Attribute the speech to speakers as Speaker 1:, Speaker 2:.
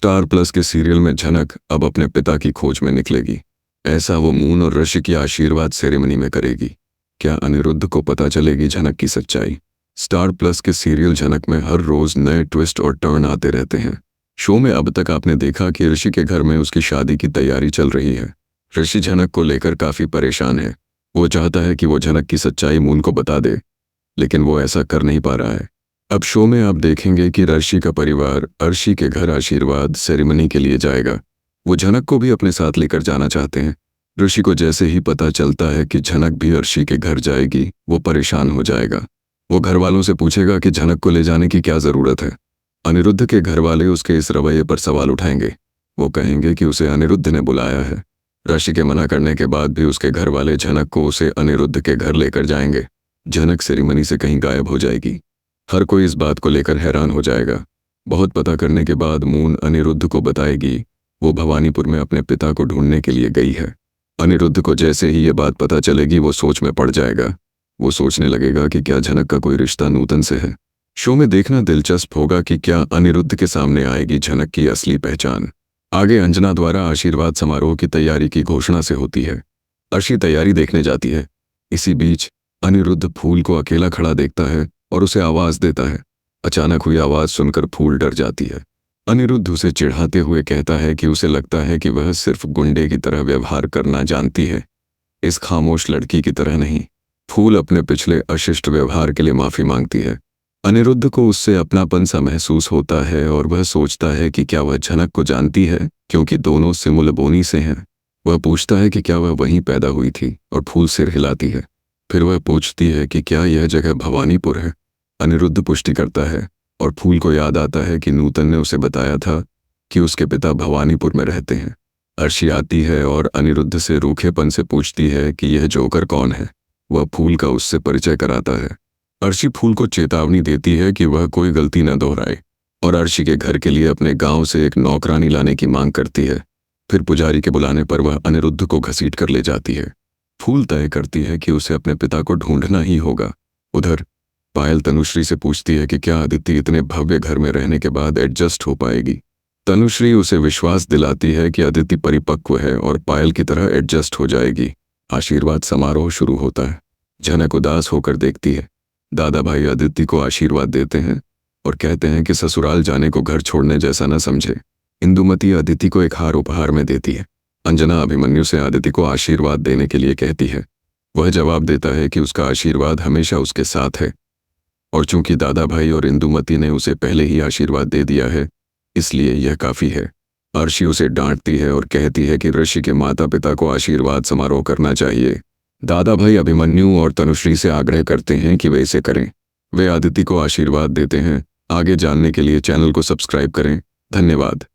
Speaker 1: Star plus के serial में झनक अब अपने पिता की खोज में निकलेगी। ऐसा वो मून और ऋषि की आशीर्वाद सेरेमनी में करेगी। क्या अनिरुद्ध को पता चलेगी झनक की सच्चाई? स्टार प्लस के सीरियल झनक में हर रोज नए ट्विस्ट और टर्न आते रहते हैं। शो में अब तक आपने देखा कि ऋषि के घर में उसकी शादी की तैयारी चल रही है। ऋषि झनक को लेकर काफी परेशान है। वो चाहता है कि वो झनक की सच्चाई मून को बता दे, लेकिन वो ऐसा कर नहीं पा रहा है। अब शो में आप देखेंगे कि ऋषि का परिवार अर्शी के घर आशीर्वाद सेरेमनी के लिए जाएगा। वो झनक को भी अपने साथ लेकर जाना चाहते हैं। ऋषि को जैसे ही पता चलता है कि झनक भी अर्शी के घर जाएगी, वो परेशान हो जाएगा। वो घर वालों से पूछेगा कि झनक को ले जाने की क्या ज़रूरत है। अनिरुद्ध के घर वाले उसके इस रवैये पर सवाल उठाएंगे। वो कहेंगे कि उसे अनिरुद्ध ने बुलाया है। ऋषि के मना करने के बाद भी उसके घर वाले झनक को उसे अनिरुद्ध के घर लेकर जाएंगे। झनक सेरेमनी से कहीं गायब हो जाएगी। हर कोई इस बात को लेकर हैरान हो जाएगा। बहुत पता करने के बाद मून अनिरुद्ध को बताएगी वो भवानीपुर में अपने पिता को ढूंढने के लिए गई है। अनिरुद्ध को जैसे ही ये बात पता चलेगी वो सोच में पड़ जाएगा। वो सोचने लगेगा कि क्या झनक का कोई रिश्ता नूतन से है। शो में देखना दिलचस्प होगा कि क्या अनिरुद्ध के सामने आएगी झनक की असली पहचान। आगे अंजना द्वारा आशीर्वाद समारोह की तैयारी की घोषणा से होती है। अर्शी तैयारी देखने जाती है। इसी बीच अनिरुद्ध फूल को अकेला खड़ा देखता है और उसे आवाज देता है। अचानक हुई आवाज सुनकर फूल डर जाती है। अनिरुद्ध उसे चिढ़ाते हुए कहता है कि उसे लगता है कि वह सिर्फ गुंडे की तरह व्यवहार करना जानती है, इस खामोश लड़की की तरह नहीं। फूल अपने पिछले अशिष्ट व्यवहार के लिए माफी मांगती है। अनिरुद्ध को उससे अपनापन सा महसूस होता है और वह सोचता है कि क्या वह झनक को जानती है, क्योंकि दोनों सिमुलबोनी से हैं। वह पूछता है कि क्या वह वहीं पैदा हुई थी और फूल सिर हिलाती है। फिर वह पूछती है कि क्या यह जगह भवानीपुर है। अनिरुद्ध पुष्टि करता है और फूल को याद आता है कि नूतन ने उसे बताया था कि उसके पिता भवानीपुर में रहते हैं। अर्शी आती है और अनिरुद्ध से रूखेपन से पूछती है कि यह जोकर कौन है। वह फूल का उससे परिचय कराता है। अर्शी फूल को चेतावनी देती है कि वह कोई गलती न दोहराए और अर्शी के घर के लिए अपने गांव से एक नौकरानी लाने की मांग करती है। फिर पुजारी के बुलाने पर वह अनिरुद्ध को घसीट कर ले जाती है। फूल तय करती है कि उसे अपने पिता को ढूंढना ही होगा। उधर पायल तनुश्री से पूछती है कि क्या अदिति इतने भव्य घर में रहने के बाद एडजस्ट हो पाएगी। तनुश्री उसे विश्वास दिलाती है कि अदिति परिपक्व है और पायल की तरह एडजस्ट हो जाएगी। आशीर्वाद समारोह शुरू होता है। झनक उदास होकर देखती है। दादा भाई अदिति को आशीर्वाद देते हैं और कहते हैं कि ससुराल जाने को घर छोड़ने जैसा न समझे। इंदुमती अदिति को एक हार उपहार में देती है। अंजना अभिमन्यु से अदिति को आशीर्वाद देने के लिए कहती है। वह जवाब देता है कि उसका आशीर्वाद हमेशा उसके साथ है और चूंकि दादा भाई और इंदुमती ने उसे पहले ही आशीर्वाद दे दिया है, इसलिए यह काफी है। अर्शी उसे डांटती है और कहती है कि ऋषि के माता पिता को आशीर्वाद समारोह करना चाहिए। दादा भाई अभिमन्यु और तनुश्री से आग्रह करते हैं कि वे इसे करें। वे अदिति को आशीर्वाद देते हैं। आगे जानने के लिए चैनल को सब्सक्राइब करें। धन्यवाद।